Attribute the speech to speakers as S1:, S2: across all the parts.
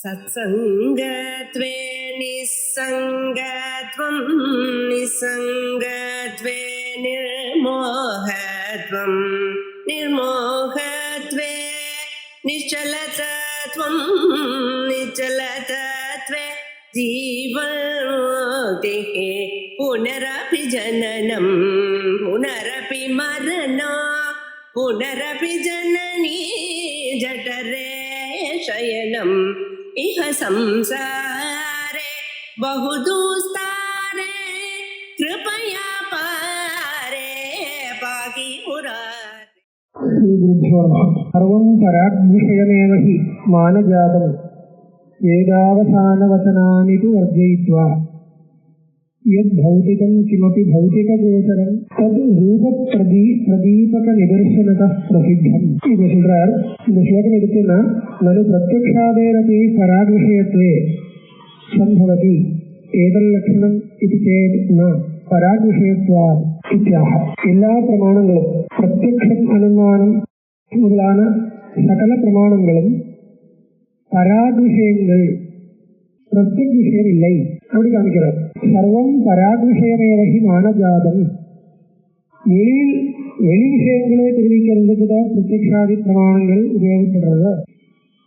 S1: सत्संगत्वे निस्संगत्वं निस्संगत्वे निर्मोहत्वं निर्मोहत्वे निश्चलतत्वं निश्चलतत्वे जीवन्मुक्तिः पुनरपि जननं पुनरपि मरणं पुनरपि जननी जठरे शयनम् इह संसारे बहुदुस्तारे कृपया पारे पाहि मुरारे।
S2: सर्वं पराग्विषयमेव हि मानजातं वेदावसानवचनानि तु वर्जयित्वा यद्भौतिकं किमपि भौतिकगोचरं तद् रूपप्रदीपकनिदर्शनतः प्रसिद्धम्. இது சொல்றார். இந்த ஸ்லோகம் எடுத்துன்னா நடு பிரத்யக்ஷாதேரபி பராக் விஷயத்வே சம்பவதி ஏதல்லட்சணம் இது சேத் ந பராக் விஷயத்வாத் இத்யாஹ. எல்லா பிரமாணங்களும் பிரத்யக்ஷம் அனுமானம் முதலான சகல பிரமாணங்களும் பராக் விஷயங்கள் பிரத்யக் விஷயம் இல்லை அப்படி காமிக்கிறார். சர்வம் பராக் விஷயமேவகி மானஜாதம். வெளி விஷயங்களே தெரிவிக்கிறதுக்கு தான் பிரத்யக்ஷாதி பிரமாணங்கள் உபயோகப்படுறது.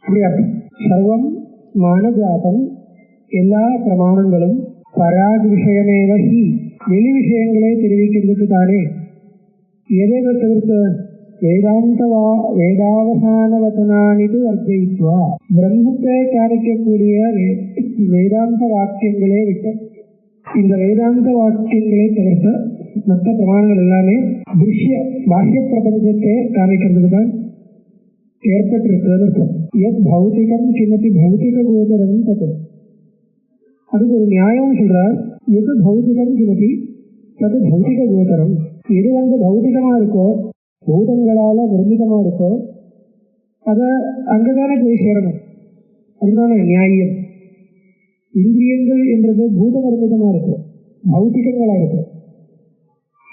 S2: அப்படி அர்த்தம். சர்வம் மானஜாதம் எல்லா பிரமாணங்களும் பராக் விஷயமேவகி வெளி விஷயங்களே தெரிவிக்கிறதுக்கு தானே. எதை தவிர்த்து வேதாவசான வச்சனானிது அர்த்தயித்வா பிரம்மத்தை காணிக்கக்கூடிய வேதாந்த வாக்கியங்களே விட்டு இந்த வேதாந்த வாக்கியங்களே தவிர்த்த மற்ற பிரமாணங்கள் எல்லாமே பாஹ்ய பிரபஞ்சத்தை காமிக்கிறதுக்கு தான் ஏற்பட்டிருக்கிறது. எத் பௌத்திகம் கிமப்பி பௌத்திக கோச்சரம் தத்து. அதுக்கு ஒரு நியாயம் சொல்றார். எது பௌத்திகம் கிமப்பி தது பௌத்திக கோச்சரம். எது பௌத்திகமா இருக்கோ பூதங்களால நிர்மிதமா இருக்கோ அதை அங்கதானே போய் சேரணும். அதுதான நியாயம். இந்திரியங்கள் என்றது பூத நிர்மிதமா இருக்கு, பௌத்திகங்களா இருக்கு.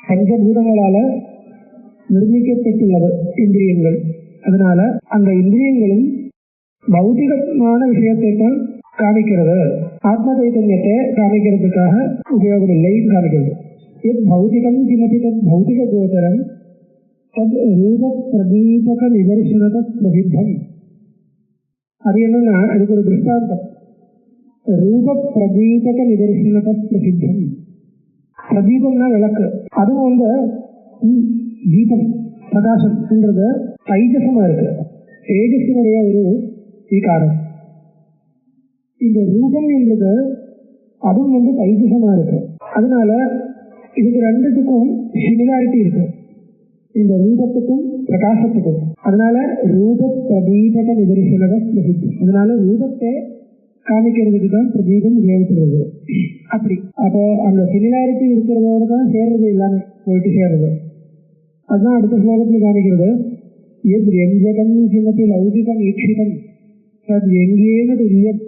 S2: பஞ்சபூதங்களால நிர்மிக்கப்பட்டுள்ளது இந்திரியங்கள். அதனால அந்த இந்திரியங்களும் பௌத்திகமான விஷயத்தை தான் காமிக்கிறது. ஆத்ம சைத்தன்யத்தை காமிக்கிறதுக்காக உபயோகம் இல்லை காமிக்கிறது. எத் பௌத்திகம் கிமப்பி தத் பௌத்திக கோச்சரம் தத் ரூப பிரதீபக நிதர்சனத பிரசித்தம். அது என்னன்னா அதுக்கு ஒரு திருஷ்டாந்தம். ரூப பிரதீபக நிதர்சனத பிரசித்தம். பிரதீபம்னா விளக்கு. அதுவும் தீபம் பிரகாசம்ன்றது தைஜசமா இருக்கு. தேஜஸினுடைய ஒரு விகாரம். இந்த ரூபம் என்றது அதுவும் தைஜசமா இருக்கு. அதனால இதுக்கு ரெண்டுத்துக்கும் சிமிலாரிட்டி இருக்கு, இந்த ரூபத்துக்கும் பிரகாசத்துக்கும். அதனால ரூப பிரதீபக நிதர்சனத பிரசித்தம். அதனால ரூபத்தை காமிக்கிறதுக்கு தான் பிரதீபம் உபயோகப்படுறது. அப்படி அப்போ அந்த சிமிலாரிட்டி இருக்கிறதோடு தான் சேர்றது எல்லாமே போயிட்டு சேர்றது. அதுதான் அடுத்த ஸ்லோகத்தில் காமிக்கிறது. எத் எஞ்சகம் கிமப்பி லௌகிகம் ஈக்ஷிதம் தத் எங்கேன துல்லியம்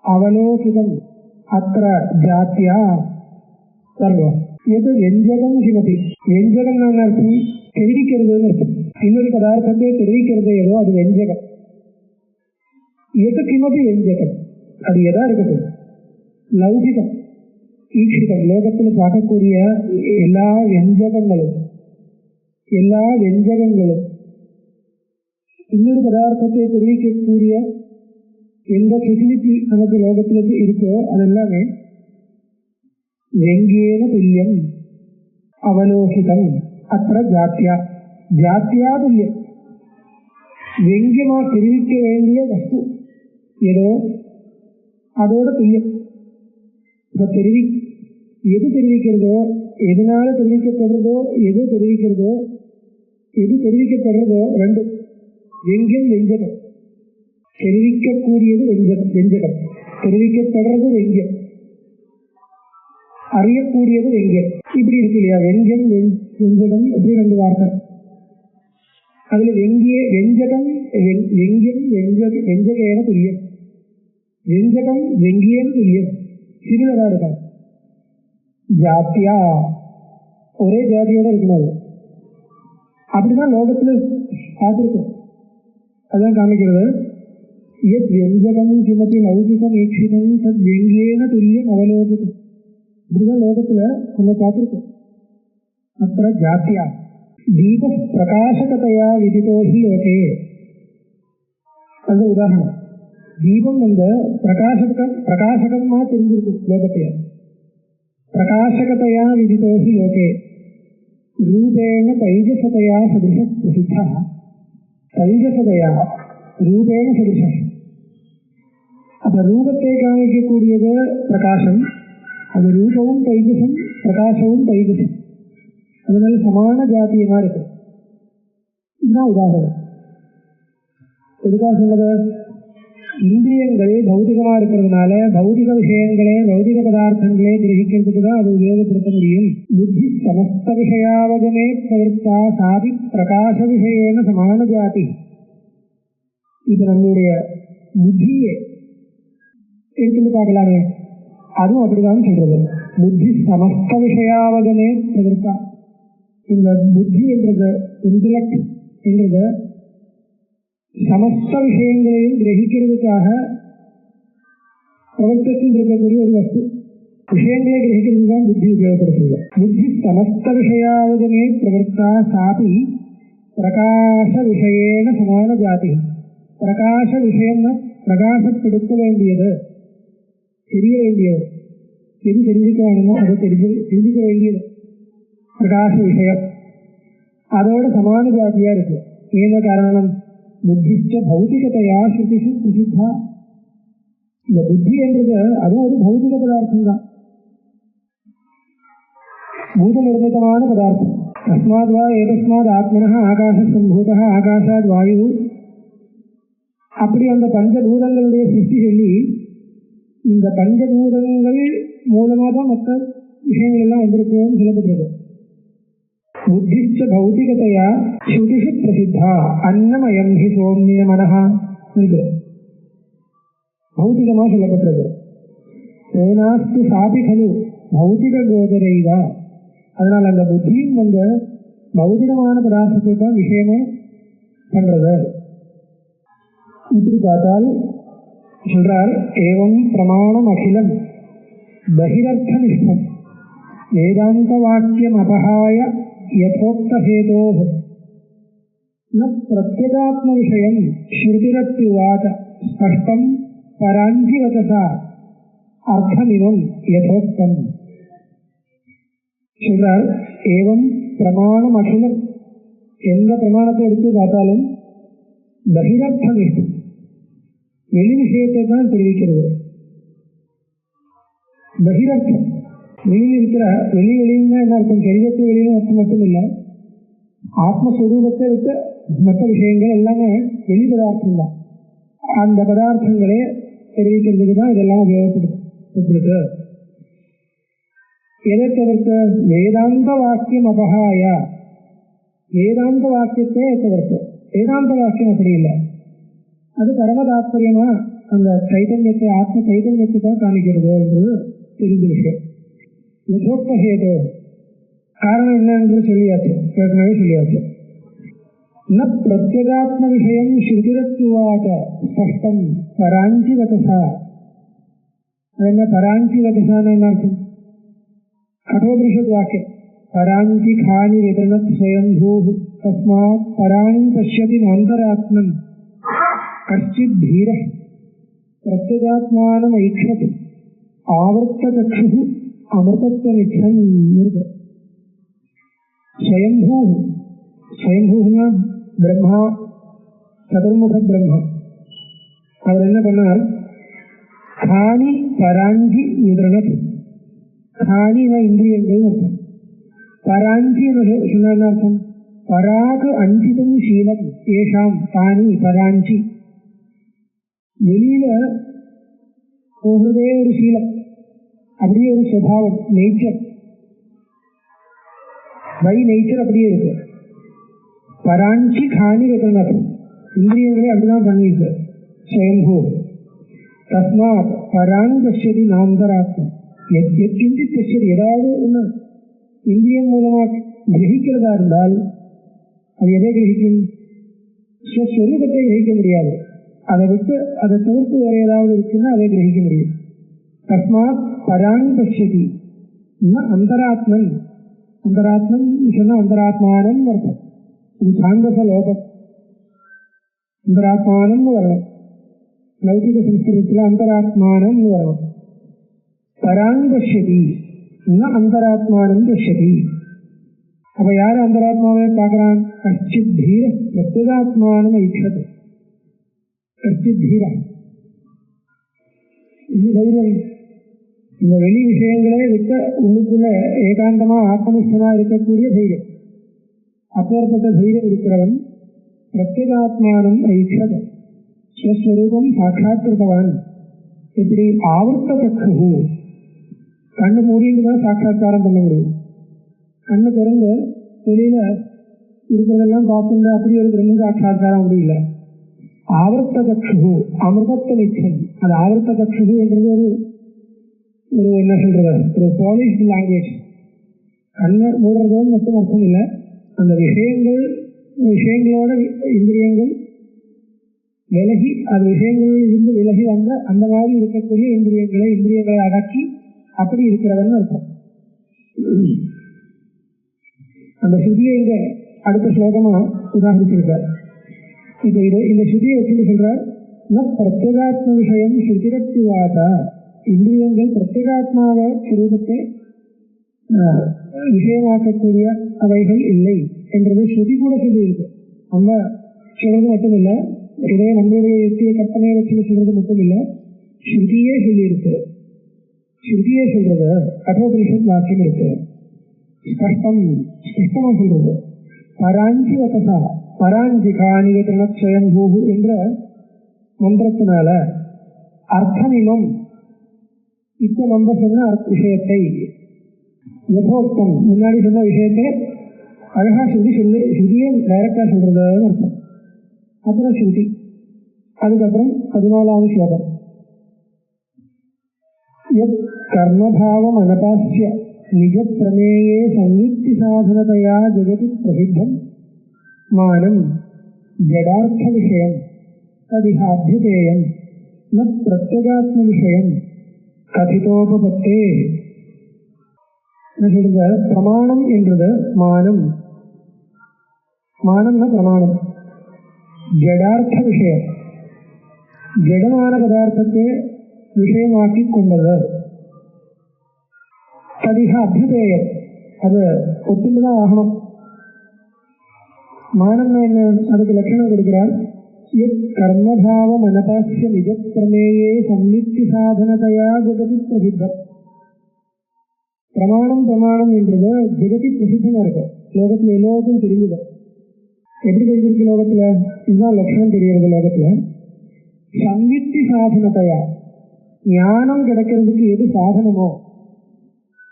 S2: அவலோகிதம் அத்திர ஜாத்தியா சர்வம். எது வெஞ்சகம் கிமப்பி. வெஞ்சகம் நான் அர்த்தம் தெரிவிக்கிறதுன்னு அர்த்தம். இன்னொரு பதார்த்தத்தை தெரிவிக்கிறது ஏதோ அது வெஞ்சகம். எது கிமப்பி வெஞ்சகம் அது எதா இருக்கட்டும். லௌகிகம் ஈக்ஷிதம் லோகத்தில் பார்க்கக்கூடிய எல்லா வெஞ்சகங்களும் இன்னொரு பதார்த்தத்தை தெரிவிக்கக்கூடிய எந்த ஃபெசிலிட்டி நமக்கு லோகத்தில் இருக்கோ அதெல்லாமே வெங்கேன துல்லியம் அவலோகிதம் அத்திர ஜாத்தியா துல்லியம். வெங்கியமா தெரிவிக்க வேண்டிய வஸ்து ஏதோ அதோட துல்லியம். இப்ப எது தெரிவிக்கிறதோ எதனால தெரிவிக்கப்படுறதோ எது தெரிவிக்கப்படுறதோ ரெண்டு. வெங்கியம் வெஞ்சகம். தெரிவிக்கக்கூடியது வெஞ்சகம், தெரிவிக்கப்படுறது வெங்கியம், அறியக்கூடியது வெங்கியம். இப்படி இருக்கு இல்லையா. வெங்கியம் வெஞ்சகம் அப்படி ரெண்டு வார்த்தை. அதுல வெஞ்சகம் வெஞ்சகேன துல்லியம். வெஞ்சகம் வெங்கியேன துல்லியம். சிறுவரா இருக்கான். ஜாத்தியா ஒரே ஜாதியோட இருக்கணும். அப்படிதான் லோகத்துல பார்த்திருக்கோம். அதான் காமிக்கிறது. യത് വ്യഞ്ജകം കിമപി ലൗകികമീക്ഷിതം തദ് വ്യംഗ്യേന തുല്യം അവലോകിതം. ഇതുപോലെ ലോകത്തില് നമ്മൾ കാത്തിരിക്കും. അത്ര ജാത്യ ദീപ പ്രകാശകതയാ വിദിതോ ഹി ലോകേ. അത് ഉദാഹരണം. தீபம் பிரகாசகமா தெரிஞ்சிருக்கு லோகத்தைய. பிரகாசகதையா விதிதோஹி லோகே ரூபேண தைஜசதையா சதிருஷ பிரசித்தா. தைஜசதையா ரூபேண சதிருஷ. அப்ப ரூபத்தை காமிக்கக்கூடியது பிரகாசம். அது ரூபமும் தைஜசம், பிரகாசமும் தைஜசம். அதனால சமான ஜாத்தியமா இருக்கு. இதுதான் உதாரணம். எதுக்காக சொன்னது? இந்திரியங்கள் பௌதிகமா இருக்கிறதுனால பௌதிக விஷயங்களே பௌதிக பதார்த்தங்களே கிரகிக்கிறதுக்கு தான் அது உபயோகப்படுத்த முடியும். புத்தி சமஸ்த விஷயாவகமே பிரவருத்தா சாதி பிரகாச விஷயேன சமான ஜாதி. இது நம்மளுடைய புத்தியை எடுத்துட்டு பார்க்கலாமே, அதுவும் அப்படிதான் சொல்றது. புத்தி சமஸ்த விஷயாவகமே பிரவருத்தா. இந்த புத்தி என்றது இன்டலெக்ட் என்றது சமஸ்த விஷயங்களையும் கிரகிக்கிறதுக்காக பிரவர்த்தத்தில் இருக்கக்கூடிய ஒரு வஸ்து. விஷயங்களை கிரகிக்கிறது தான் புத்தி உபயோகப்படுத்துது. புத்தி சமஸ்த விஷயாவதமே பிரவர்த்தா சாபி பிரகாச விஷயேன சமான ஜாதி. பிரகாச விஷயம்னா பிரகாசப்படுத்த வேண்டியது, தெரிய வேண்டியது. எது தெரிஞ்சுக்கணுமோ அதை தெரிஞ்சுக்க வேண்டியது பிரகாச விஷயம். அதோட சமான ஜாதியா இருக்கு. ஏன காரணம்? புத்திச்ச பௌதிகதையா ஸ்ருதிஷு பிரசித்தா. இந்த புத்தி என்றது அதுவும் ஒரு பௌதிக பதார்த்தம் தான், பூத நிர்மிதமான பதார்த்தம். தஸ்மாத்வா ஏதஸ்மாத் ஆத்மனः ஆகாச சம்பூதः ஆகாசாத் வாயு. அப்படி அந்த பஞ்சபூதங்களுடைய சிருஷ்டி சொல்லி இந்த பஞ்சபூதங்கள் மூலமாக தான் மற்ற விஷயங்கள் எல்லாம் வந்திருக்குன்னு சொல்லப்படுறது. புத்திச்ச பௌதிகதையா ஸ்ருதிஷு பிரசித்தா அன்னமயம் ஹி சோம்ய மனஹா. இது பௌதிகமா சொல்லப்பட்டது. ஏனாஸ்து சாபி கலு பௌதிக கோதரைவா. அதனால் அந்த புத்தியும் வந்து பௌதிகமான பதார்த்தத்தை தான் விஷயமா பண்றது. இப்படி பார்த்தால் சொல்றார், ஏவம் பிரமாணம் அகிலம் பகிரர்த்த நிஷ்டம் வேதாந்த வாக்கியம் அபகாய யதோக்த ஹேதோஹ ந பிரத்யேகாத்ம விஷயம் ஸ்ருதிரத்யுவாத ஸ்பஷ்டம் பராஞ்சிவதசா அர்த்தமிவம் யதோக்தம். சொல்றார், ஏவம் பிரமாணம் அகிலம். எந்த பிரமாணத்தை எடுத்து பார்த்தாலும் பகிரர்த்தம் நிஷ்டம் வெளி விஷயத்தை தான் தெரிவிக்கிறது. பகிரர்த்தம் வெளியில் இருக்கிற வெளியின்னா என்ன அர்த்தம்? சரீரத்தை வெளியும் அர்த்தம் மட்டும் இல்லை, ஆத்மஸ்வரூபத்தை விட்டு மற்ற விஷயங்கள் எல்லாமே வெளி பதார்த்தம் தான். அந்த பதார்த்தங்களே தெரிவிக்கிறதுக்கு தான் இதெல்லாம் உபயோகப்படுத்திருக்கு. எதை தவிர்க்க? வேதாந்த வாக்கியம் அபகாய. வேதாந்த வாக்கியத்தை தவிர்க்க. வேதாந்த வாக்கியம் அப்படி இல்லை, அது பரம தாத்பரியமா அந்த சைதன்யத்தை ஆத்ம சைதன்யத்தை தான் காமிக்கிறது என்பது தெரிஞ்ச விஷயம். யதோக்த ஹேதோ காரணம் என்னன்னு சொல்லியாச்சு, ஏற்கனவே சொல்லியாச்சு. ந பிரத்யேகாத்ம விஷயம் ஸ்ருதிரத்யுவாத ஸ்பஷ்டம் பராஞ்சிவதசா. அது என்ன பராஞ்சிவதசான்னு என்ன அர்த்தம்? கठोपनिषद வாக்கியம். பராஞ்சி காணி விதனத் ஸ்வயம்பூ தஸ்மாத் பராணி பஷ்யதி அந்தராத்மன் கஷ்டித் தீர பிரத்யேகாத்மானம் ஐக்ஷத் ஆவர்த்த சக்ஷு அமிர்தத்வமிச்சன். ஸ்வயம்பூ. ஸ்வயம்பூனா பிரம்மா, சதுர்முக பிரம்மா. அவர் என்ன பண்ணார்? காணி பராஞ்சி விதனத். காணின இந்திரியங்கள் அர்த்தம். பராஞ்சி சொன்ன அர்த்தம்? பராகு அஞ்சிதம் சீலம் ஏஷாம் காணி பராஞ்சி. வெளியில போகிறதே ஒரு சீலம், அப்படியே ஒரு சுபாவம், நேச்சர், பை நேச்சர் அப்படியே இருக்கு. பராஞ்சி காணி விதனத் இந்திரியங்களே அப்படிதான் பண்ணிருக்கு ஸ்வயம்பூ. தஸ்மாத் பராணி பஷ்யதி நாந்தராத்மன். ஏதாவது ஒன்று இந்திரியம் மூலமாக கிரகிக்கிறதா இருந்தால் அது எதை கிரகிக்கும்? ஸ்வஸ்வரூபத்தை கிரகிக்க முடியாது. அதை விட்டு அதை தவிர்த்து வேற ஏதாவது இருக்குன்னா அதை கிரகிக்க முடியும். தஸ்மாத் பராங் பஷ்யதி அந்தராத்மன். அந்தராத்மன் சொன்னா அந்தராத்மானம் அர்த்தம். இது சாந்தச லோகம். அந்தராத்மானம் வரணும். லௌகிக சம்ஸ்கிருதத்தில் அந்தராத்மானம் வரணும். பராங் பஷ்யதி அந்தராத்மானம் பஷ்யதி. அப்ப யாரு அந்தராத்மாவை பார்க்கிறான்? கஷ்டித் தீர பிரத்யேகாத்மானம் ஐக்ஷது. கஷ்டித் தீர இந்த தைரியம், இந்த வெளி விஷயங்களே விட்ட உள்ளுக்குள்ள ஏகாந்தமா ஆத்மனிஷ்டமா இருக்கக்கூடிய தைரியம். அப்பேற்பட்ட தைரியம் இருக்கிறவன் பிரத்யேகாத்மானம் ஐக்ஷது. ஸ்வஸ்வரூபம் சாட்சாத்கிருத்தவான். இப்படி ஆவர்த்த சக்ஷு, கண்ணு மூடிட்டுதான் சாட்சாத்காரம் பண்ண முடியும். கண்ணு திறந்து வெளியில இருக்கிறதெல்லாம் பார்த்துட்டு அப்படி ஒரு பிரம்ம சாட்சாத்காரம் முடியல. ஆவர்த்த சக்ஷு அமிர்தத்த நிச்சயம். அது ஆவர்த்த சக்ஷு என்றது ஒரு என்ன சொல்றது, ஒரு பாலிஷ் லாங்குவேஜ். கண்ணை மூடுறதும் மட்டும் அர்த்தம் இல்லை, அந்த விஷயங்களோட இந்திரியங்கள் விலகி, அது விஷயங்களில் இருந்து விலகி வந்த அந்த மாதிரி இருக்கக்கூடிய இந்திரியங்களை அடக்கி அப்படி இருக்கிறவன் அர்த்தம். அந்த சுதியை இங்க அடுத்த ஸ்லோகமா உதாகரிச்சிருக்கார். இப்ப இந்த சுதியை வச்சுட்டு சொல்றார், பிரத்யேகாத்ம விஷயம் சுதிரத்திவாதா. இந்திரியங்கள் பிரத்யேகாத்மாவ சுரூபத்தை விஷயமாக்கக்கூடிய அவைகள் இல்லை என்றது ஸ்ருதி கூட சொல்லி இருக்கு. நம்ம சொல்றது மட்டும் இல்லை, இதே நம்மளுடைய யுக்தியை கற்பனையை வச்சு சொல்றது மட்டும் இல்லை, ஸ்ருதியே சொல்லி இருக்கு. ஸ்ருதியே சொல்றது கட்டோபனிஷத் வாக்கியம் இருக்கு. ஸ்பஷ்டமா சொல்றது பராஞ்சி வகசா பராஞ்சி காணிக திரணத்வயம்பூ என்ற மந்திரத்தினால அர்த்தமினம் இப்ப நம்ம சொன்ன விஷயத்தை யதோக்தம் முன்னாடி சொன்ன விஷயத்தை அழகா ஸ்ருதியை டைரக்டா சொல்றதுன்னு அர்த்தம். அப்புறம் ஸ்ருதி, அதுக்கப்புறம் 14வது ஸ்லோகம். யத் கர்மபாவம் அனபாஸ்ய நிஜ பிரமேயே சந்நித்தி சாதனதையா ஜெகதி பிரசித்தம் மானம் ஜடார்த்த விஷயம் ததிஹாத்யுதேயம் ந பிரத்யேகாத்ம விஷயம் கதிதோபபத்தே. சொல்லுங்க, பிரமாணம் என்றது மானம். மானம்னா பிரமாணம். ஜடார்த்த விஷயம், ஜடமான பதார்த்தத்தை விஷயமாக்கி கொண்டது. ததிக அபியுதேயம், அது ஒத்துமைதான் ஆகணும். மானம்னா என்ன? அதுக்கு லட்சணம் கொடுக்கிறார். கர்மபாவம் அனபாஸ்ய நிஜ பிரமேயே சந்நித்தி சாதனதையா ஜெகதி பிரசித்தம். பிரமாணம் என்றது ஜெகதி பிரசித்தமா இருக்கு. லோகத்துல எல்லோருக்கும் தெரியுது. எப்படி தெரிஞ்சிருக்கு லோகத்துல? இதுதான் லட்சணம் தெரிகிறது லோகத்துல. சந்நித்தி சாதனத்தையா, ஞானம் கிடைக்கிறதுக்கு எது சாதனமோ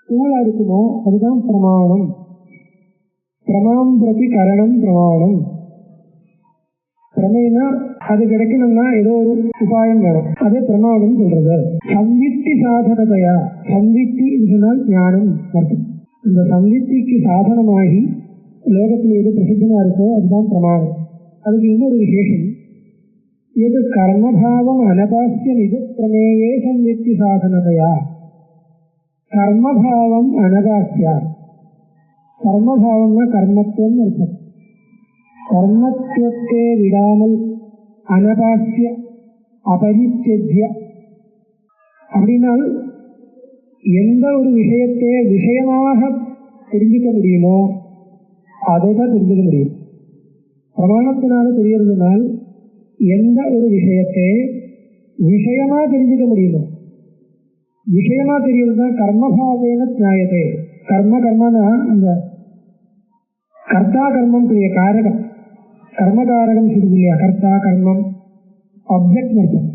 S2: தூளா இருக்குமோ அதுதான் பிரமாணம். பிரமாம் பிரதி கரணம் பிரமாணம். பிரமேனா அது கிடைக்கணும்னா ஏதோ ஒரு உபாயம் வேணும், அதே பிரமாணம் சொல்றது. சந்நித்தி சாதனத்தையா, சந்நித்தி சொன்னால் ஞானம் அர்த்தம். இந்த சந்நித்திக்கு சாதனமாகி லோகத்தில் எது பிரசித்தமா இருக்கோ அதுதான் பிரமாணம். அதுக்கு இன்னொரு விசேஷம், எது கர்மபாவம் அனபாஸ்ய நிஜ பிரமேயே சந்நித்தி சாதனத்தையா. கர்மபாவம் அனபாஸ்யா, கர்மபாவம்னா கர்மத்துவம் அர்த்தம். கர்மத்துவத்தை விடாமல் அனபாஸ்ய அபரித்யஜ்ய அப்படின்னால் எந்த ஒரு விஷயத்தை விஷயமாக தெரிஞ்சுக்க முடியுமோ அதை தான் தெரிஞ்சுக்க முடியும். பிரமாணத்தினால தெரியறதுனால் எந்த ஒரு விஷயத்தை விஷயமா தெரிஞ்சுக்க முடியுமோ, விஷயமா தெரியறதுதான் கர்மபாவேன நியாயத்தை. கர்மனா அந்த கர்த்தா கர்மம் பெரிய காரகம், கர்மகாரகம் சொல்லுது இல்லையா, கர்த்தா கர்மம் ஆப்ஜெக்ட் அர்த்தம்.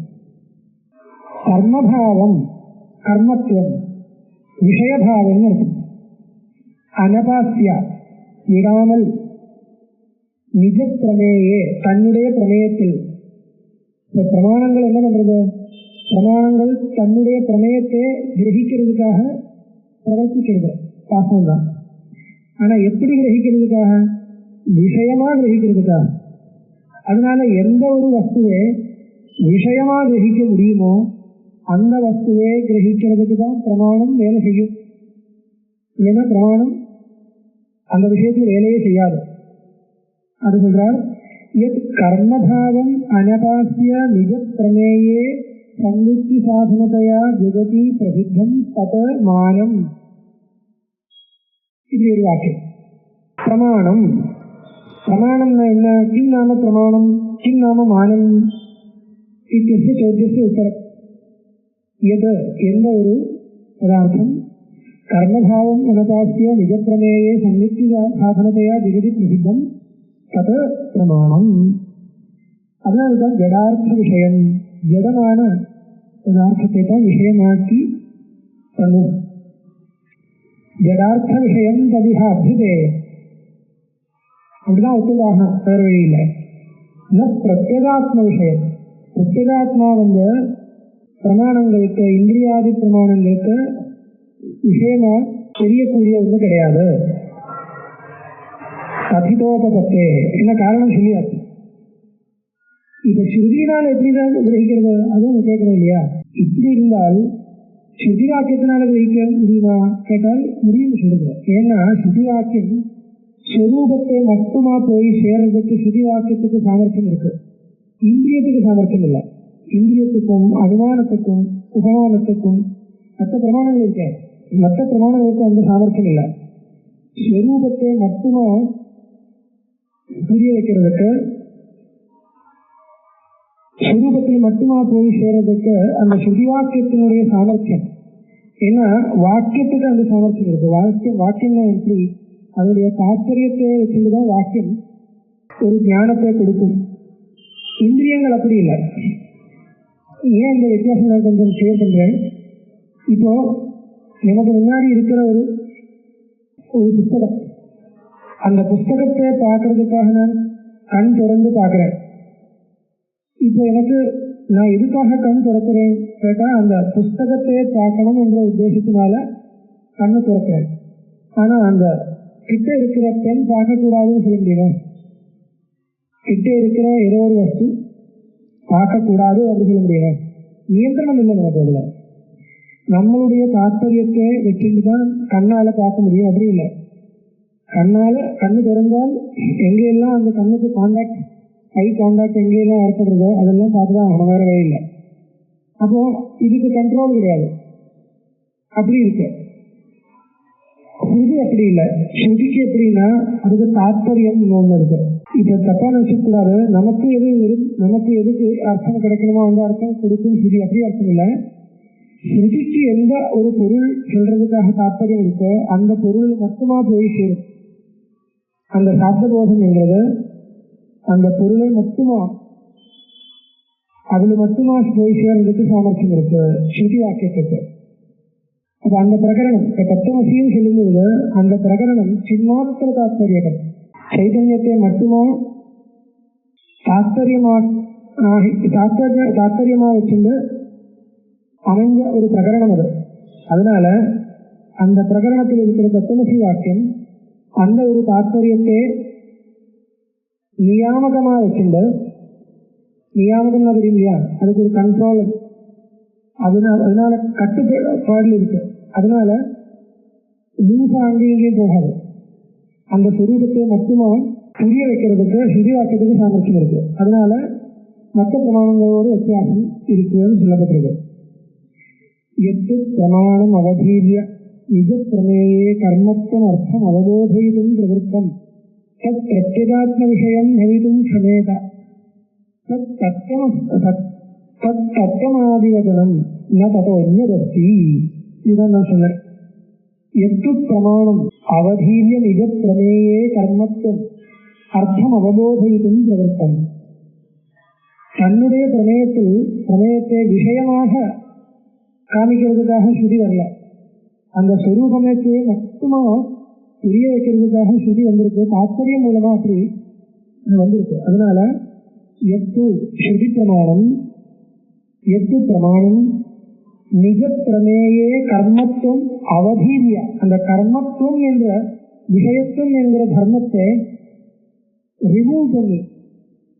S2: கர்மபாவம் கர்மத்துவம் விஷயபாவம் அர்த்தம். அனபாஸ்யா விடாமல் நிஜ பிரமேயே தன்னுடைய பிரமேயத்தில். இந்த பிரமாணங்கள் என்ன பண்றது? பிரமாணங்கள் தன்னுடைய பிரமேயத்தை கிரகிக்கிறதுக்காக பிரவர்த்திக்கிறது, பாசம்தான். ஆனா எப்படி கிரகிக்கிறதுக்காக? விஷயமா கிரகிக்கிறதுக்காக. அதனால எந்த ஒரு வஸ்துவை விஷயமா கிரகிக்க முடியுமோ அந்த வஸ்துவை கிரகிக்கிறதுக்கு தான் பிரமாணம் வேலை செய்யும். இல்லைன்னா பிரமாணம் அந்த விஷயத்தில் வேலையே செய்யாது. அது சொல்றார், யத் கர்மபாவம் அனபாசிய நிஜ பிரமேயே சங்குத்தி சாதனத்தையா ஜெகதி பிரசித்தம் தத மானம். இது ஒரு வாக்கியம். பிரமாணம், பிரமாணம்னா என்ன? கிம் நாம பிரமாணம், கிம் நாம மானம் இத்தியஸ்ய சோத்யஸ்ய உத்தரம். எது எந்த ஒரு பதார்த்தம் கர்மபாவம் அனபாசிய நிஜ பிரமேயே சங்குத்தி சாதனத்தையா ஜெகதி பிரசித்தம் தத பிரமாணம். அதனால்தான் ஜடார்த்த விஷயம், ஜடமான பதார்த்தத்தை தான் விஷயமாக்கி பண்ணும். ஜடார்த்த விஷயம் ததிஹ அபிதே, அப்படிதான் ஒத்துவாகணும், வேறு வழி இல்லை. பிரத்யேகாத்ம விஷயம், பிரத்யேகாத்மா பிரமாணங்களுக்கு, இந்திரியாதி பிரமாணங்களுக்கு விஷயமா தெரியக்கூடிய ஒன்று கிடையாது. கதிதோபத்தே என்ன காரணம் சொல்லியாச்சு. இப்ப ஸ்ருதியினால் எப்படிதான் கிரகிக்கிறது, அதுவும் கேட்கணும் இல்லையா? இப்படி இருந்தால் ஸ்ருதி வாக்கியத்தினால கிரகிக்க முடியுமா கேட்டால் முடியும் சொல்லுங்க. ஏன்னா ஸ்ருதி வாக்கியம் ஸ்வரூபத்தை மட்டுமா போய் சேர்றதுக்கு ஸ்ருதி வாக்கியத்துக்கு சாமர்த்தியம் இருக்கு, இந்திரியத்துக்கு சாமர்த்தியம் இல்லை. இந்திரியத்துக்கும் அனுமானத்துக்கும் உபமானத்துக்கும் மற்ற பிரமாணங்கள் இருக்க, மற்ற பிரமாணங்களுக்கு அந்த சாமர்த்தியம் இல்லை. ஸ்வரூபத்தை மட்டுமா புரிய வைக்கிறதுக்கு, ஸ்வரூபத்தில் மட்டுமா போய் சேர்றதுக்கு அந்த ஸ்ருதி வாக்கியத்தினுடைய சாமர்த்தியம். ஏன்னா வாக்கியத்துக்கு அந்த சாமர்த்தியம் இருக்கு. வாக்கியம்னா எப்படி, அதனுடைய தாற்பயத்தை வச்சுதான் வாக்கியம் ஒரு ஞானத்தை கொடுக்கும். இந்திரியங்கள் அப்படி இல்லை. ஏன் இந்த வித்தியாசம் நான் கொஞ்சம் கிளியர் பண்றேன். இப்போ நமக்கு முன்னாடி இருக்கிற ஒரு புத்தகம், அந்த புத்தகத்தை பார்க்கறதுக்காக நான் கண் திறந்து பார்க்கிறேன். இப்போ எனக்கு நான் எதுக்காக கண் திறக்கிறேன் கேட்டா, அந்த புஸ்தகத்தை பார்க்கணும் என்ற உத்தேசத்தினால கண்ணை திறக்கிறேன். ஆனா அந்த கிட்ட இருக்கிற பெண் பார்க்கக்கூடாதுன்னு சொல்ல முடியும். கிட்ட இருக்கிற ஏதோ ஒரு வஸ்து பார்க்கக்கூடாது அப்படின்னு சொல்ல முடியும். நியந்திரணம் இல்லை நமக்கு. அதுல நம்மளுடைய தாற்பயத்தை வச்சுட்டு தான் கண்ணால பார்க்க முடியும், அப்படி இல்லை. கண்ணால கண்ணு திறந்தால் எங்கெல்லாம் அந்த கண்ணுக்கு கான்டாக்ட், ஐ கான்டாக்ட் எங்கெல்லாம் ஏற்படுறதோ அதெல்லாம் பார்த்துதான் ஆகணும், வேற வழி இல்லை. அப்போ இதுக்கு கண்ட்ரோல் கிடையாது, அப்படி இருக்கு. ஸ்ருதி அப்படி இல்லை. ஸ்ருதிக்கு எப்படின்னா அதுக்கு தாற்பயம் ஒன்று இருக்கு. இப்ப தப்பா நினைச்சக்கூடாது, நமக்கு எதுக்கு அர்த்தம் கிடைக்கணுமோ அந்த அர்த்தம் கொடுக்கும் ஸ்ருதி, அப்படி அர்த்தம் இல்லை. ஸ்ருதிக்கு எந்த ஒரு பொருள் சொல்றதுக்காக தாற்பயம் இருக்கோ அந்த பொருள் மட்டுமா போய் சேரும். அந்த சாப்தபோதம் என்கிறது அந்த பொருளை மட்டுமா, அதுல மட்டுமா போய் சேர்றதுக்கு சாமர்த்தியம் இருக்கு ஸ்ருதி வாக்கியத்துக்கு. அப்ப அந்த பிரகரணம் தத்துவசியம் சொல்லும்போது அந்த பிரகரணம் சின்மாத்திர தாத்பரியம், சைதன்யத்தை மட்டுமா தாத்பரியமா வச்சுட்டு அமைஞ்ச ஒரு பிரகரணம் அது. அதனால அந்த பிரகரணத்தில் இருக்கிற தத்துவசி வாக்கியம் அந்த ஒரு தாத்பரியத்தை நியாமகமா வச்சுண்டு, நியாமகம் தெரியுங்களா, அதுக்கு ஒரு கண்ட்ரோல், அதனால கட்டுப்பாடு இருக்கு. அதனால லூசா அங்கேயும் இங்கேயும் போகாது. அந்த சுரூபத்தை மட்டுமா புரிய வைக்கிறதுக்கு ஸ்ருதி வாக்கியத்துக்கு சாமர்த்தியம் இருக்கு. அதனால மற்ற பிரமாணங்களோடு வித்தியாசம் இருக்குன்னு சொல்லப்பட்டிருக்கு. எட்டு பிரமாணம் அவதீரிய நிஜ பிரமேயே கர்மத்துவம் அர்த்தம் அவபோதயிதும் பிரவருத்தம் தத் பிரத்யேகாத்ம விஷயம் பவிதும் சமேத தத்துவமாதிவதனம் ந ததோ அன்யதஸ்தி. இதுதான் நான் சொன்னேன். எட்டு பிரமாணம் அவதீரிய நிஜ பிரமேயே கர்மத்துவம் அர்த்தம் அவபோதயிதும் பிரவருத்தம். தன்னுடைய பிரமேயத்தை விஷயமாக காமிக்கிறதுக்காக ஸ்ருதி வரல, அந்த ஸ்வரூபமத்தை மட்டுமா புரிய வைக்கிறதுக்காக ஸ்ருதி வந்திருக்கு. தாத்பரியம் மூலமா அப்படி வந்திருக்கு. அதனால எட்டு ஸ்ருதி பிரமாணம், எட்டு பிரமாணம் நிஜ பிரமேயே கர்மத்துவம் அவதீரிய, அந்த கர்மத்துவம் என்ற விஷயத்துவம் என்கிற தர்மத்தை ரிமூவ் பண்ணி,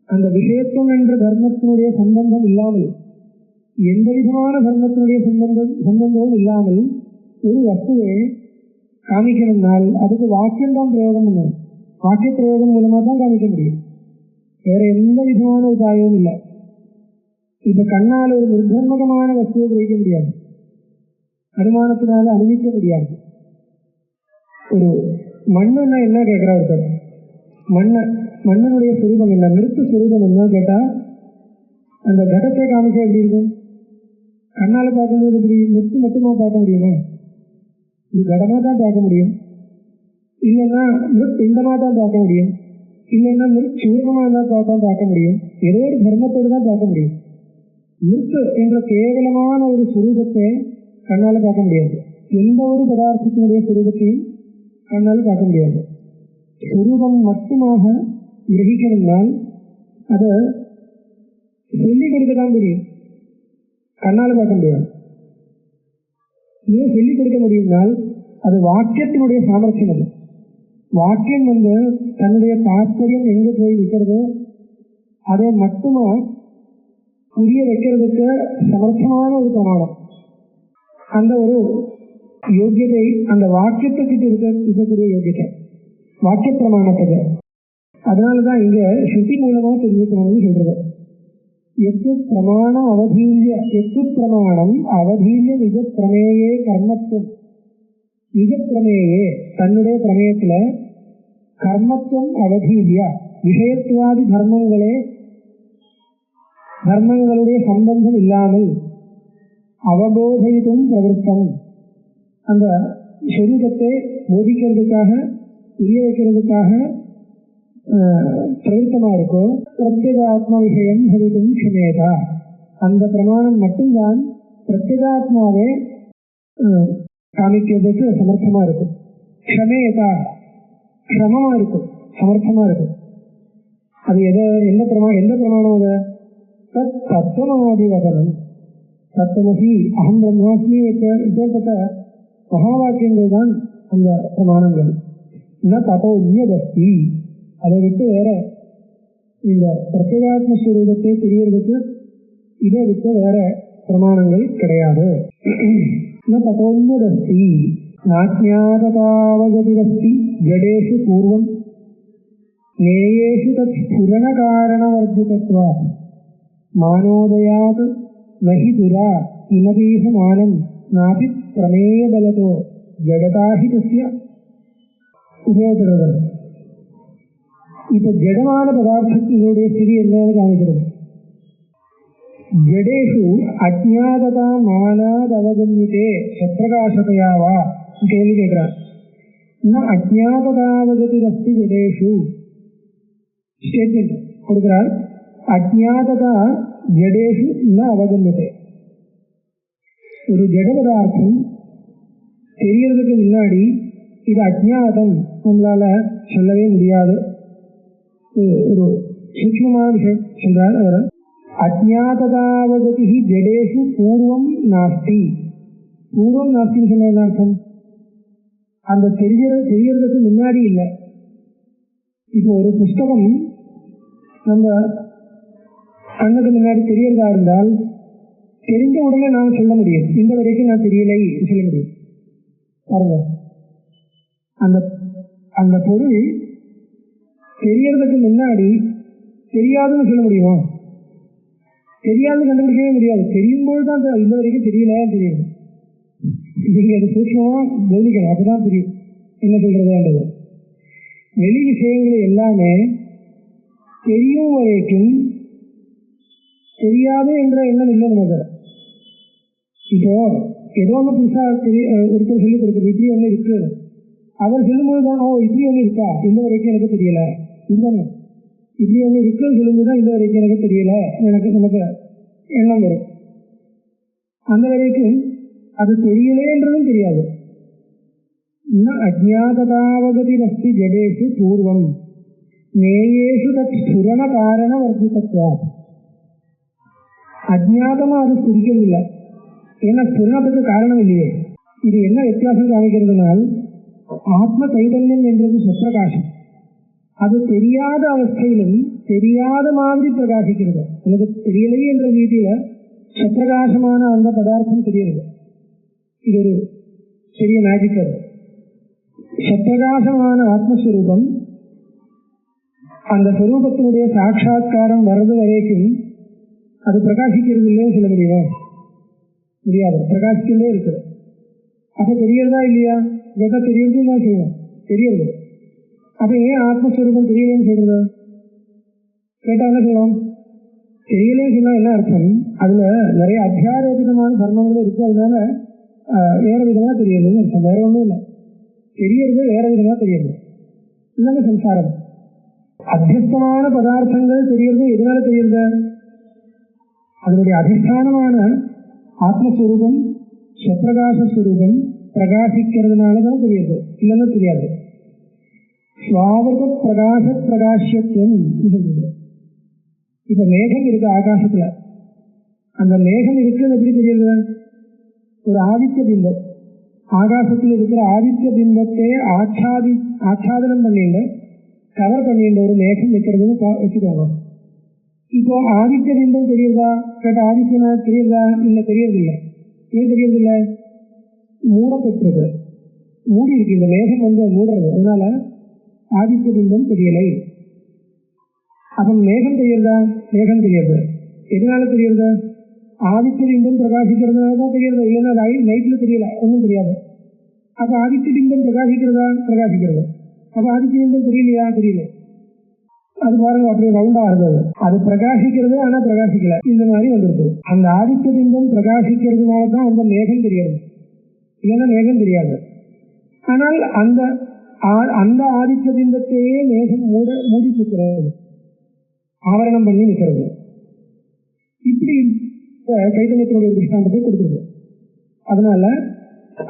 S2: அந்த விஷயத்துவம் என்ற தர்மத்தினுடைய சம்பந்தம் இல்லாமல், எந்த விதமான தர்மத்தினுடைய சம்பந்தமும் இல்லாமல் ஒரு வஸ்துவை காமிக்கணும்னால் அதுக்கு வாக்கியம் தான் பிரயோகம் பண்ணணும். வாக்கிய பிரயோகம் மூலமாக தான் காமிக்க முடியும். வேற எந்த விதமான உபாயமும் இல்லை. இப்ப கண்ணால் ஒரு நிர்பந்தமான வஸ்துவை கிரகிக்க முடியாது, அனுமானத்தினால அனுமதிக்க முடியாது. ஒரு மண்ணுன்னா என்ன கேட்கிறா ஒருத்தர், மண்ணினுடைய சுரூபம் என்ன, நிறுத்த சுரூபம் என்ன கேட்டா அந்த கடத்தை காமிக்க எப்படி இருக்கும்? கண்ணால பார்க்கும்போது இப்படி நிறுத்து மட்டுமா பார்க்க முடியுமா? இது கடமா தான் பார்க்க முடியும், இல்லைன்னா பிண்டமா தான் பார்க்க முடியும், இல்லைன்னா சூர்ணமா தான் பார்க்க முடியும். ஏதோ ஒரு தர்மத்தோடு தான் பார்க்க முடியும். நிறுத்து என்ற கேவலமான ஒரு சுரூபத்தை கண்ணால பார்க்க முடியாது. எந்த ஒரு பதார்த்தத்தினுடைய சுரூபத்தையும் கண்ணால் பார்க்க முடியாது. சுரூபம் மட்டுமாக கிரகிக்கணும்னால் அதை சொல்லிக் கொடுக்கத்தான் முடியும், கண்ணால் பார்க்க முடியாது. ஏன் சொல்லிக் கொடுக்க முடியும்னால் அது வாக்கியத்தினுடைய சாமர்த்தியம். அது வாக்கியம் தன்னுடைய தாற்பயம் எங்கே போய் நிற்கிறதோ அதை மட்டுமா புரிய வைக்கிறதுக்கு சமர்த்தமான ஒரு பிரமாணம். அந்த ஒரு யோகியதை அந்த வாக்கியத்துக்கிட்ட இருக்கக்கூடிய யோகியத்தை வாக்கிய பிரமாணத்துக்கு. அதனாலதான் இங்க ஸ்ருதி மூலமா தெரிஞ்சுக்கணும்னு சொல்றது. எத்து பிரமாணம் அவதீல்ய நிஜ பிரமேயே கர்மத்துவம். நிஜ பிரமேயே தன்னுடைய பிரமேயத்துல கர்மத்துவம் அவதீல்யா விஷயத்துவாதி தர்மங்களுடைய சம்பந்தம் இல்லாமல் அவபோதித்தும் பிரவருத்தம் அந்த சரீரத்தை போதிக்கிறதுக்காக புரிய வைக்கிறதுக்காக பிரவருத்தமா இருக்கும். பிரத்யேகாத்மா விஷயம் பவித்தும் க்ஷமேதா. அந்த பிரமாணம் மட்டும்தான் பிரத்யேகாத்மாவை காமிக்கிறதுக்கு சமர்த்தமா இருக்கும். க்ஷமேதா கிரமமா இருக்கும், சமர்த்தமா இருக்கும். அது எந்த பிரமாணம்? அது தத்துவமாதிவதனம், தத்துவமசி அகம் பிரம்மாஸ்மி இப்பேற்பட்ட மகாவாக்கியங்கள் தான் அந்த பிரமாணங்கள். தத்தோ உண்மையதஸ்தி. அதை விட்டு வேற இந்த பிரத்யேகாத்ம ஸ்வரூபத்தை தெரியறதுக்கு இதை விட்டு வேற பிரமாணங்கள் கிடையாது. தத்தோன்யதஸ்தி நாஜ்ஞாததாவகதிரஸ்தி ஜடேஷு பூர்வம் நேயேஷு தத் ஸ்புரண காரணவர்ஜிதத்வாத் மானோதயாத் நஹி துரா கிமதீஹ மானம் நாபி பிரமேய பலதோ ஜடதாஹி தஸ்ய உபயோகிக்கிறது. இப்ப ஜடமான பதார்த்தத்தினுடைய ஸ்திதி என்னன்னு காமிக்கிறது. ஜடேஷு அஜ்ஞாததா மானாத் அவகம்யதே சத்பிரகாசதையாவா கேள்வி கேட்கிறார். அஜ்ஞாததாவகதிரஸ்தி ஜடேஷு ஸ்டேட்மெண்ட் கொடுக்கிறார். அஜ்ஞாததா ஜடேஷு ந அவகம்யதே. ஒரு ஜட பதார்த்தம் தெரியறதுக்கு முன்னாடி இது அஜ்ஞாதம் நம்மளால சொல்லவே முடியாது. ஒரு சூக்ஷ்மமான விஷயம் சொல்றார் அவர். அஜ்ஞாததாவகதி ஜடேஷு பூர்வம் நாஸ்தி. பூர்வம் நாஸ்தின்னு சொன்ன என்ன அர்த்தம்? அந்த தெரியறதுக்கு முன்னாடி இல்லை. இப்போ ஒரு புஸ்தகம் நம்ம கண்ணுக்கு முன்னாடி தெரியறதா இருந்தால் தெரிஞ்ச உடனே நான் சொல்ல முடியும், இந்த வரைக்கும் நான் தெரியலை சொல்ல முடியும். பாருங்க, அந்த பொருள் தெரியறதுக்கு முன்னாடி தெரியாதுன்னு சொல்ல முடியுமா? தெரியாதுன்னு கண்டுபிடிக்கவே முடியாது. தெரியும்போது தான் இந்த வரைக்கும் தெரியல தெரியும். நீங்க அது சூக்ஷ்மமா கவனிக்கணும், அப்பதான் தெரியும் என்ன சொல்றதுன்றது. வெளி விஷயங்கள் எல்லாமே தெரியும் வரைக்கும் தெரியாது என்ற எண்ணம் இல்லை நமக்கு. இப்போ ஏதோ ஒன்று புதுசா ஒருத்தர் சொல்லி கொடுக்குறது, இப்படி ஒன்று இருக்கு, அவர் சொல்லும்போது தான் இப்படி ஒன்று இருக்கா, இந்த வரைக்கும் எனக்கு தெரியல, இல்லைன்னு இப்படி ஒன்று இருக்குன்னு சொல்லும்போது தான் இந்த வரைக்கும் எனக்கு தெரியல நமக்கு எண்ணம் வரும். அந்த வரைக்கும் அது தெரியலேன்றதும் தெரியாது. அஜ்ஞாததாவகதி ரஸ்தி ஜடேஷு பூர்வம் நேயேஷு தத் ஸ்புரண காரண வர்த்திதத்வா. அஜ்ஞாதமா அது புரிக்கவில்லை, ஏன்னா ஸ்புரணத்துக்கு காரணம் இல்லையே. இது என்ன வித்தியாசம் காமிக்கிறதுனால், ஆத்ம சைதன்யம் என்றது சுப்பிரகாசம், அது தெரியாத அவஸ்தையிலும் தெரியாத மாதிரி பிரகாசிக்கிறது. எனக்கு தெரியலை என்ற ரீதியில சப்பிரகாசமான அந்த பதார்த்தம் தெரியுது. இது ஒரு பெரிய மேஜிக். அது சப்பிரகாசமான ஆத்மஸ்வரூபம் அந்த ஸ்வரூபத்தினுடைய சாட்சா்காரம் வர்றது வரைக்கும் அது பிரகாசிக்கிறது இல்லைன்னு சொல்ல முடியுமா? முடியாது. பிரகாசிச்சுட்டே இருக்குது. அப்ப தெரியறதா இல்லையா? கேட்டா தெரியறதுன்னு தான் செய்வோம். தெரியறது. அப்ப ஏன் ஆத்மஸ்வரூபம் தெரியலன்னு சொல்றது? கேட்டா என்ன சொல்லலாம்? தெரியலன்னு சொன்னா என்ன அர்த்தம்? அதுல நிறைய அத்தியாரோபிதமான தர்மங்களும் இருக்கு. அதனால வேற விதமா தெரியறதுன்னு அர்த்தம். வேற ஒன்றும் இல்லை. தெரியறது வேற விதமா தெரியறது. இதுதானே சம்சாரம். அத்தியஸ்தமான பதார்த்தங்கள் தெரியறது எதனால தெரியறது? அதனுடைய அதிஷ்டானமான ஆத்மஸ்வரூபம் ஸ்வப்பிரகாசஸ்வரூபம் பிரகாசிக்கிறதுனாலதான் தெரியுது. இல்லைன்னா தெரியாது. சுவாவர்க பிரகாச பிரகாசியத்துவம் சொல்றது. இப்ப மேகம் இருக்கு ஆகாசத்துல. அந்த மேகம் இருக்குன்னு எப்படி தெரியுது? ஒரு ஆதித்ய பிம்பம் ஆகாசத்தில் இருக்கிற ஆதித்ய பிம்பத்தை ஆச்சாதனம் பண்ணிட்டு கவர் பண்ணிட்டு ஒரு மேகம் வைக்கிறதுன்னு வச்சுக்கோங்க. இப்போ ஆதித்ய பிம்பம் தெரியுதா? கேட்ட ஆதித்யனா தெரியுதா? இல்லை, தெரியறதில்லை. ஏன் தெரியறதில்லை? மூடப்பட்டிருக்கு. மூடி இருக்கு. இந்த மேகம் மூடுறது. அதனால ஆதித்ய பிம்பம் தெரியலை. அப்ப மேகம் தெரியுறதா? மேகம் தெரியாது. எதனால தெரியுறது? ஆதித்ய பிம்பம் பிரகாசிக்கிறதுனால தான் தெரியுது. இல்லைன்னா நைட்ல தெரியல, ஒன்றும் தெரியாது. அப்ப ஆதித்ய பிம்பம் பிரகாசிக்கிறதா? பிரகாசிக்கிறது. அப்ப ஆதித்ய பிம்பம் தெரியலையா? தெரியல. அது பாருங்க, அப்படியே ரவுண்டா இருந்தது. அது பிரகாசிக்கிறது, ஆனா பிரகாசிக்கல. இந்த மாதிரி வந்துருக்கு. அந்த ஆதித்ய பிம்பம் பிரகாசிக்கிறதுனால தான் அந்த மேகம் தெரியாது. இல்லைன்னா மேகம் தெரியாது. ஆனால் அந்த ஆதித்ய பிம்பத்தையே மேகம் மூடி நிற்கிறது, ஆவரணம் பண்ணி நிற்கிறது. இப்படி சைத்தன்யத்தினுடைய திருஷ்டாந்தத்தை கொடுக்குறது. அதனால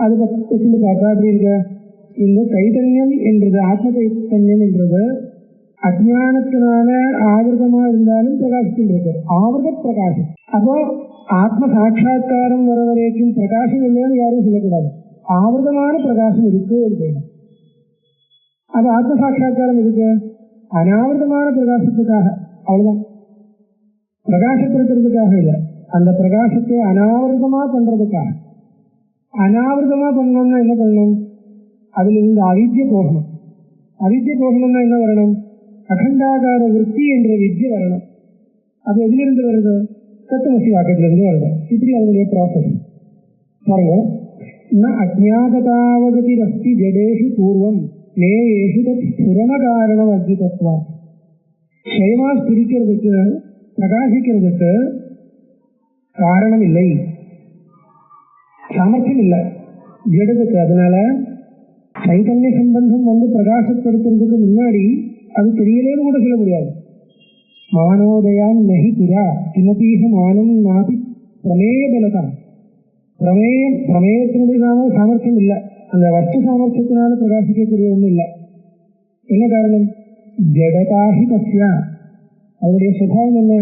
S2: அதை பற்றி பார்த்தா அப்படி இருக்க, இந்த சைதன்யம் என்றது, ஆத்ம சைத்தன்யம் என்றது அஜானத்தினால ஆவர்த்தமா இருந்தாலும் பிரகாசிக்கின்றது. ஆவர்த்த பிரகாசம். அப்போ ஆத்ம சாட்சா்காரம் வர வரைக்கும் பிரகாசம் இல்லைன்னு யாரும் சொல்லக்கூடாது. ஆவர்த்தமான பிரகாசம் இருக்கு என்று. அது ஆத்ம சாட்சா்காரம் இருக்கு அனாவர்த்தமான பிரகாசத்துக்காக. அவ்வளவுதான். பிரகாசப்படுத்துறதுக்காக இல்லை, அந்த பிரகாசத்தை அனாவர்த்தமா பண்றதுக்காக. அனாவர்த்தமா பண்ணணும்னா என்ன பண்ணணும்? அதுல இருந்து அவித்ய போகணும். அவித்ய போகணும்னா என்ன வரணும்? அகண்டாகார விருத்தி என்ற வித்யை வரணும். அது எதிலிருந்து வருது? தத்துவசி வாக்கத்திலிருந்து வருது. இப்படி அதனுடைய ப்ராசஸ் பாருங்க. அஜாகதாவகதி ரஸ்தி ஜடேஷு பூர்வம் நேயேஷு தத் ஸ்புரண காரணம் அஜிதத்வா. சுயமா பிரிக்கிறதுக்கு, பிரகாசிக்கிறதுக்கு காரணம் இல்லை, சாமர்த்தியம் இல்லை ஜடத்துக்கு. அதனால சைத்தன்ய சம்பந்தம் பிரகாசப்படுத்துறதுக்கு முன்னாடி அது தெரியலேன்னு கூட சொல்ல முடியாது. மானோதயான் நகி புரா கிமபீக மானம் நாபி பிரமேய பலதா. பிரமேயத்தினுடைய சாமர்த்தியம் இல்லை. அந்த வஸ்து சாமர்த்தியத்தினால பிரகாசிக்கக்கூடிய ஒன்றும் இல்லை. என்ன காரணம்? ஜடதாகி தஸ்யா. அதனுடைய சுபாவம் என்ன?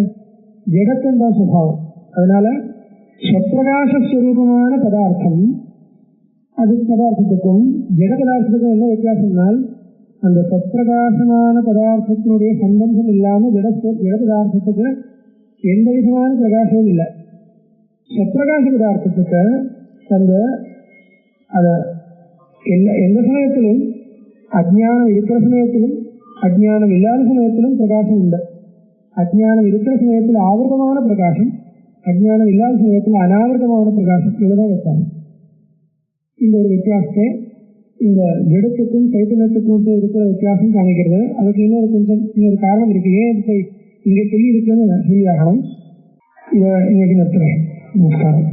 S2: ஜடத்தின் தான் சுபாவம். அதனால ஸ்வப்பிரகாசஸ்வரூபமான பதார்த்தம், அது பதார்த்தத்துக்கும் ஜட பதார்த்தத்துக்கும் என்ன வித்தியாசம்னால், அந்த சப்பிரகாசமான பதார்த்தத்தினுடைய சம்பந்தம் இல்லாம ஜட பதார்த்தத்துக்கு எந்த விதமான பிரகாசமும் இல்லை. சப்பிரகாச பதார்த்தத்துக்கு எந்த சமயத்திலும், அஜ்ஞானம் இருக்கிற சமயத்திலும் அஜ்ஞானம் இல்லாத சமயத்திலும் பிரகாசம் உண்டு. அஜ்ஞானம் இருக்கிற சமயத்தில் ஆவர்த்தமான பிரகாசம், அஜ்ஞானம் இல்லாத சமயத்தில் அனாவர்த்தமான பிரகாசம். இதுதான் வைப்பாங்க. இந்த ஒரு வித்தியாசத்தை இந்த ஜடத்துக்கும் சைத்தன்யத்துக்கும் இருக்கிற வித்தியாசம் காமிக்கிறது. அதுக்கு இன்னொரு காரணம் இருக்கு. ஏன் இங்க சொல்லி இருக்குன்னு சொல்லியாகணும். இதை இன்னைக்கு நிறுத்துறேன். நமஸ்காரம்.